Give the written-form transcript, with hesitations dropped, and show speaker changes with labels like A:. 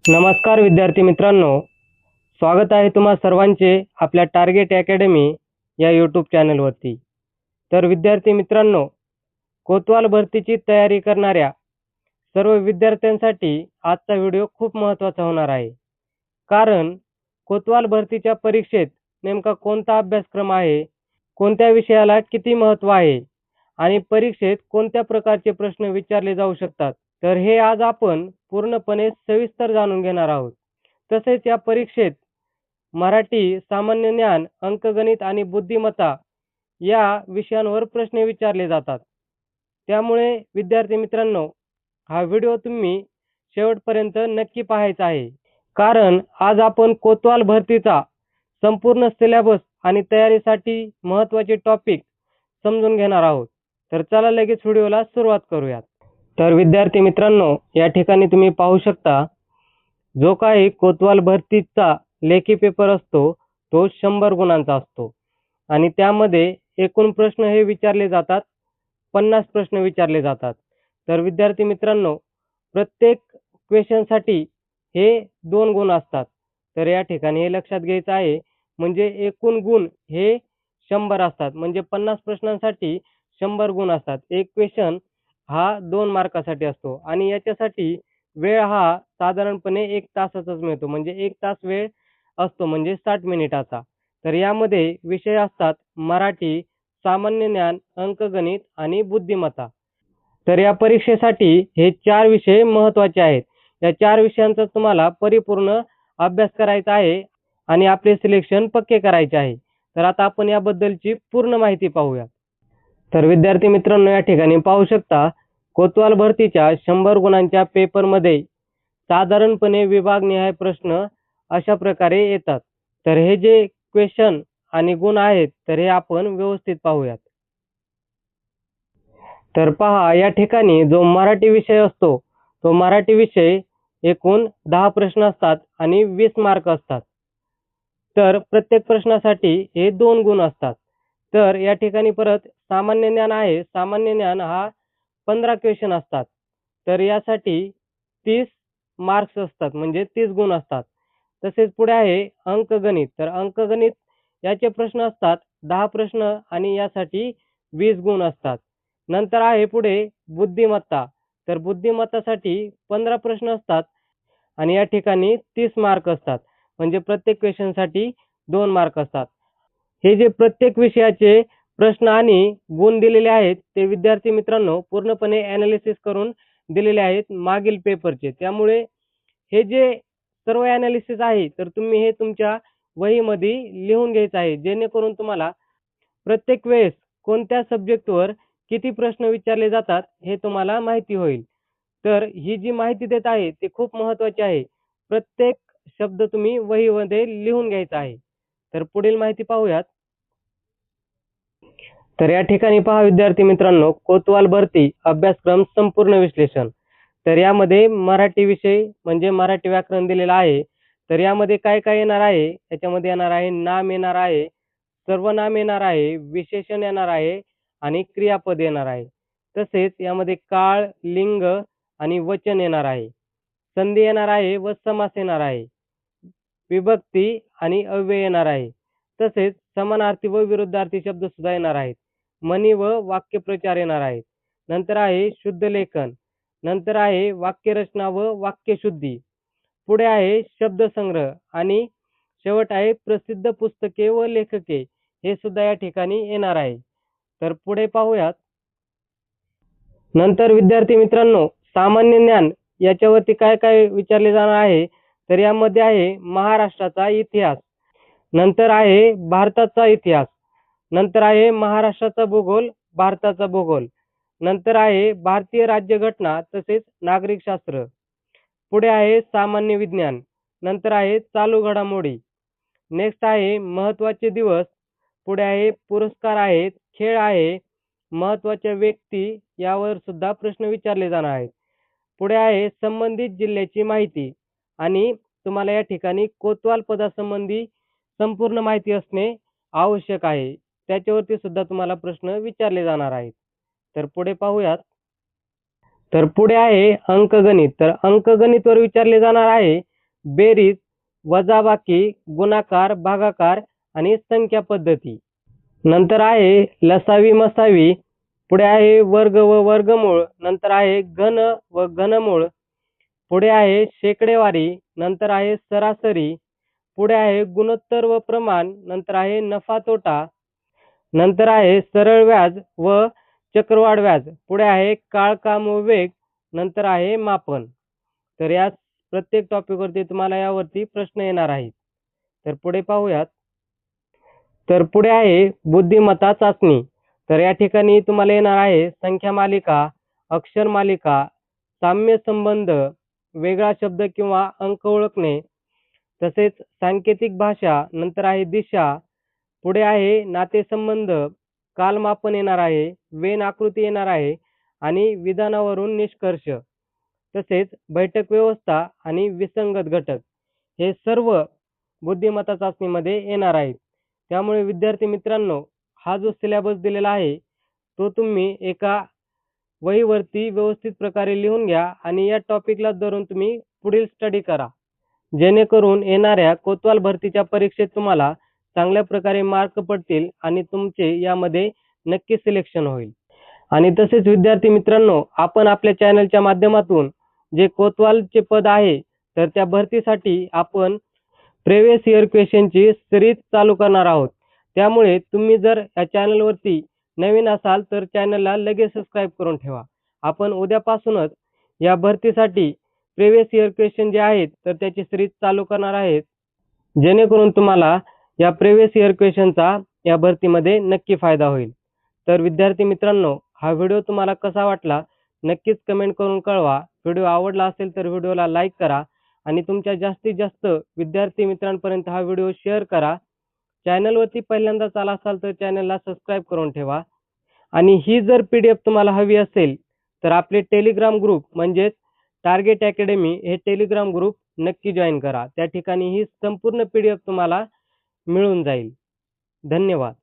A: नमस्कार विद्यार्थी मित्रांनो, स्वागत आहे तुम्हा सर्वांचे आपल्या टार्गेट अकॅडमी या यूट्यूब चॅनलवरती. तर विद्यार्थी मित्रांनो, कोतवाल भरतीची तयारी करणाऱ्या सर्व विद्यार्थ्यांसाठी आजचा व्हिडिओ खूप महत्त्वाचा होणार आहे. कारण कोतवाल भरतीच्या परीक्षेत नेमका कोणता अभ्यासक्रम आहे, कोणत्या विषयाला किती महत्त्व आहे आणि परीक्षेत कोणत्या प्रकारचे प्रश्न विचारले जाऊ शकतात. तर हे आज आपण पूर्णपणे सविस्तर जाणून घेणार आहोत. तसेच या परीक्षेत मराठी, सामान्य ज्ञान, अंकगणित आणि बुद्धिमत्ता या विषयांवर प्रश्न विचारले जातात. त्यामुळे विद्यार्थी मित्रांनो, हा व्हिडिओ तुम्ही शेवटपर्यंत नक्की पाहायचा आहे. कारण आज आपण कोतवाल भरतीचा संपूर्ण सिलेबस आणि तयारीसाठी महत्त्वाचे टॉपिक समजून घेणार आहोत. तर चला लगेच व्हिडिओला सुरुवात करूयात. तर विद्यार्थी मित्रांनो, या ठिकाणी तुम्ही पाहू शकता, जो काही कोतवाल भरतीचा लेखी पेपर असतो तो 100 गुणांचा असतो आणि त्यामध्ये एकूण प्रश्न हे विचारले जातात, 50 प्रश्न विचारले जातात. तर विद्यार्थी मित्रांनो, प्रत्येक क्वेश्चनसाठी हे 2 गुण असतात. तर या ठिकाणी हे लक्षात घ्यायचं आहे, म्हणजे एकूण गुण हे 100 असतात. म्हणजे 50 प्रश्नांसाठी 100 गुण असतात. एक क्वेश्चन हा 2 मार्कासाठी असतो आणि याच्यासाठी वेळ हा साधारणपणे 1 तासाचाच मिळतो. म्हणजे 1 तास वेळ असतो, म्हणजे 60 मिनिटाचा. तर यामध्ये विषय असतात मराठी, सामान्य ज्ञान, अंकगणित आणि बुद्धिमत्ता. तर या परीक्षेसाठी हे 4 विषय महत्त्वाचे आहेत. या 4 विषयांचा तुम्हाला परिपूर्ण अभ्यास करायचा आहे आणि आपले सिलेक्शन पक्के करायचे आहे. तर आता आपण याबद्दलची पूर्ण माहिती पाहूया. तर विद्यार्थी मित्रांनो, या ठिकाणी पाहू शकता, कोतवाल भरतीच्या 100 गुणांच्या पेपरमध्ये साधारणपणे विभागनिहाय प्रश्न अशा प्रकारे येतात. तर हे जे क्वेश्चन आणि गुण आहेत, तर हे आपण व्यवस्थित पाहूयात. तर पहा, या ठिकाणी जो मराठी विषय असतो, तो मराठी विषय एकूण 10 प्रश्न असतात आणि 20 मार्क असतात. तर प्रत्येक प्रश्नासाठी हे 2 गुण असतात. तर या ठिकाणी परत सामान्य ज्ञान आहे. सामान्य ज्ञान हा 15 क्वेश्चन असतात. तर यासाठी 30 मार्क्स असतात, म्हणजे 30 गुण असतात. तसेच पुढे आहे अंकगणित. तर अंकगणित याचे प्रश्न असतात 10 प्रश्न आणि यासाठी 20 गुण असतात. नंतर आहे पुढे बुद्धिमत्ता. तर बुद्धिमत्तासाठी 15 प्रश्न असतात आणि या ठिकाणी 30 मार्क असतात. म्हणजे प्रत्येक क्वेश्चनसाठी 2 मार्क असतात. हे जे प्रत्येक विषयाचे प्रश्न आणि गुण दिलेले आहेत, ते विद्यार्थी मित्रांनो पूर्णपणे ॲनालिसिस करून दिलेले आहेत मागील पेपरचे. त्यामुळे हे जे सर्व ॲनालिसिस आहे, तर तुम्ही हे तुमच्या वहीमध्ये लिहून घ्यायचं आहे. जेणेकरून तुम्हाला प्रत्येक वेळेस कोणत्या सब्जेक्टवर किती प्रश्न विचारले जातात, हे तुम्हाला माहिती होईल. तर ही जी माहिती देत आहे, ती खूप महत्त्वाची आहे. प्रत्येक शब्द तुम्ही वहीमध्ये लिहून घ्यायचा आहे. तर पुढील माहिती पाहूयात. तर या ठिकाणी पहा विद्यार्थी मित्रांनो, कोतवाल भरती अभ्यासक्रम संपूर्ण विश्लेषण. तर यामध्ये मराठी विषय म्हणजे मराठी व्याकरण दिलेलं आहे. तर यामध्ये काय काय येणार आहे, याच्यामध्ये येणार आहे नाम येणार आहे, सर्वनाम येणार आहे, विशेषण येणार आहे आणि क्रियापद येणार आहे. तसेच यामध्ये काळ, लिंग आणि वचन येणार आहे. संधी येणार आहे व समास येणार आहे. विभक्ती आणि अव्यय येणार आहे. तसेच समानार्थी व विरुद्धार्थी शब्द सुद्धा येणार आहेत. म्हणी व वाक्यप्रचार येणार आहेत. नंतर आहे शुद्ध लेखन. नंतर आहे वाक्यरचना व वाक्यशुद्धी. पुढे आहे शब्दसंग्रह आणि शेवट आहे प्रसिद्ध पुस्तके व लेखके. हे सुद्धा या ठिकाणी येणार आहे. तर पुढे पाहूयात. नंतर विद्यार्थी मित्रांनो, सामान्य ज्ञान याच्यावरती काय काय विचारले जाणार आहे, तर यामध्ये आहे महाराष्ट्राचा इतिहास. नंतर आहे भारताचा इतिहास. नंतर आहे महाराष्ट्राचा भूगोल, भारताचा भूगोल. नंतर आहे भारतीय राज्यघटना तसेच नागरिकशास्त्र. पुढे आहे सामान्य विज्ञान. नंतर आहे चालू घडामोडी. नेक्स्ट आहे महत्त्वाचे दिवस. पुढे आहे पुरस्कार आहेत, खेळ आहे, महत्त्वाच्या व्यक्ती यावर सुद्धा प्रश्न विचारले जाणार आहेत. पुढे आहे संबंधित जिल्ह्याची माहिती आणि तुम्हाला या ठिकाणी कोतवाल पदासंबंधी संपूर्ण माहिती असणे आवश्यक आहे. त्याच्यावरती सुद्धा तुम्हाला प्रश्न विचारले जाणार आहेत. तर पुढे पाहूयात. तर पुढे आहे अंकगणित. तर अंकगणितवर विचारले जाणार आहे बेरीज, वजाबाकी, गुणाकार, भागाकार आणि संख्या पद्धती. नंतर आहे लसावी मसावी, पुढे आहे वर्ग व वर्गमूळ, नंतर आहे घन व घनमूळ, पुढे आहे शेकडेवारी, नंतर आहे सरासरी, पुढे आहे गुणोत्तर व प्रमाण, नंतर आहे नफा तोटा, नंतर आहे सरळ व्याज व चक्रवाढ व्याज, पुढे आहे काळ काम व वेग, नंतर आहे मापन. तर या प्रत्येक टॉपिकवरती तुम्हाला यावरती प्रश्न येणार आहेत. तर पुढे पाहूयात. तर पुढे आहे बुद्धिमत्ता चाचणी. तर या ठिकाणी तुम्हाला येणार आहे संख्या मालिका, अक्षर मालिका, साम्य संबंध, वेगळा शब्द किंवा अंक ओळखणे, तसेच सांकेतिक भाषा, नंतर आहे दिशा, पुढे आहे नातेसंबंध, कालमापन येणार आहे, वेन आकृती येणार आहे आणि विधानावरून निष्कर्ष, तसेच बैठक व्यवस्था आणि विसंगत घटक हे सर्व बुद्धिमत्ता चाचणीमध्ये येणार आहेत. त्यामुळे विद्यार्थी मित्रांनो, हा जो सिलेबस दिलेला आहे तो तुम्ही एका वहीवरती व्यवस्थित प्रकारे लिहून घ्या आणि या टॉपिकला धरून तुम्ही पुढील स्टडी करा, जेणेकरून येणाऱ्या कोतवाल भरतीच्या परीक्षेत तुम्हाला चांगल्या प्रकारे मार्क पडतील आणि तुमचे यामध्ये नक्की सिलेक्शन होईल. आणि तसेच विद्यार्थी मित्रांनो, आपण आपल्या चॅनलच्या माध्यमातून जे कोतवालचे पद आहे तर त्या भरतीसाठी आपण प्रिव्हियस इयर क्वेश्चनची सिरीज चालू करणार आहोत. त्यामुळे तुम्ही जर या चॅनलवरती नवीन असाल तर चॅनलला लगेच सबस्क्राईब करून ठेवा. आपण उद्यापासूनच या भरतीसाठी प्रिव्हियस इयर क्वेश्चन जे आहेत तर त्याची सिरीज चालू करणार आहेत, जेणेकरून तुम्हाला या प्रिव्हियस इयर क्वेश्चनचा या भरतीमध्ये नक्की फायदा होईल. तर विद्यार्थी मित्रांनो, हा व्हिडिओ तुम्हाला कसा वाटला नक्कीच कमेंट करून कळवा. व्हिडिओ आवडला असेल तर व्हिडिओला लाईक करा आणि तुमच्या जास्तीत जास्त विद्यार्थी मित्रांपर्यंत हा व्हिडिओ शेअर करा. चॅनलवरती पहिल्यांदाच आला असाल तर चॅनलला सबस्क्राईब करून ठेवा. आणि ही जर PDF तुम्हाला हवी असेल तर आपले टेलिग्राम ग्रुप म्हणजेच टार्गेट अकॅडमी हे टेलिग्राम ग्रुप नक्की जॉईन करा. त्या ठिकाणी ही संपूर्ण PDF तुम्हाला मिळून जाईल. धन्यवाद.